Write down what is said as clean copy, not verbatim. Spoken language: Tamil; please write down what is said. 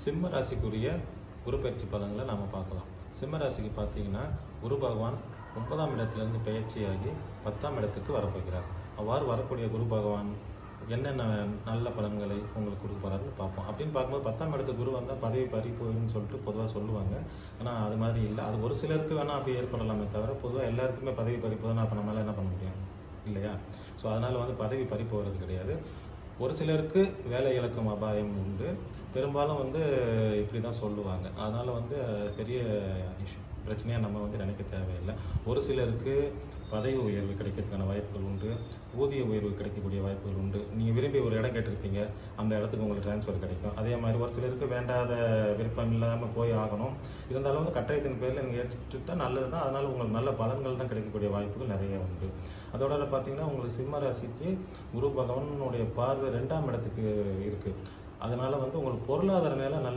சிம்ம ராசிக்குரிய குரு பயிற்சி பலன்களை நாம் பார்க்கலாம். சிம்ம ராசிக்கு பார்த்தீங்கன்னா குரு பகவான் 9ஆம் இடத்திலிருந்து பயிற்சியாகி 10ஆம் இடத்துக்கு வரப்போகிறார். அவ்வாறு வரக்கூடிய குரு பகவான் என்னென்ன நல்ல பலன்களை உங்களுக்கு கொடுக்க போகிறாருன்னு பார்ப்போம். அப்படின்னு பார்க்கும்போது 10ஆம் இடத்துக்கு குரு வந்தால் பதவி பறி போயிடும்னு சொல்லிட்டு பொதுவாக சொல்லுவாங்க. ஆனால் அது மாதிரி இல்லை. அது ஒரு சிலருக்கு வேணால் அப்படி ஏற்படலாமே தவிர பொதுவாக எல்லாருக்குமே பதவி பறி போதுன்னா அப்போ நம்மளால் என்ன பண்ண முடியும் இல்லையா? ஸோ அதனால் பதவி பறி போகிறது கிடையாது. ஒரு சிலருக்கு வேலை இழக்கும் அபாயம் உண்டு. பெரும்பாலும் இப்படி தான் சொல்லுவாங்க. அதனால் பெரிய பிரச்சனையாக நம்ம நினைக்க தேவையில்லை. ஒரு சிலருக்கு பதவி உயர்வு கிடைக்கிறதுக்கான வாய்ப்புகள் உண்டு, ஊதிய உயர்வு கிடைக்கக்கூடிய வாய்ப்புகள் உண்டு. நீங்கள் விரும்பி ஒரு இடம் கேட்டிருப்பீங்க, அந்த இடத்துக்கு உங்களுக்கு ட்ரான்ஸ்ஃபர் கிடைக்கும். அதே மாதிரி ஒரு சிலருக்கு வேண்டாத விருப்பம் இல்லாமல் போய் ஆகணும். இருந்தாலும் கட்டாயத்தின் பேரில் நீங்கள் ஏற்றுட்டால் நல்லது தான். அதனால் உங்களுக்கு நல்ல பலன்கள் தான் கிடைக்கக்கூடிய வாய்ப்புகள் நிறைய உண்டு. அதோட பார்த்தீங்கன்னா உங்களுக்கு சிம்ம ராசிக்கு குரு பகவானுடைய பார்வை 2ஆம் இடத்துக்கு இருக்குது. அதனால் உங்களுக்கு பொருளாதார நிலை நல்ல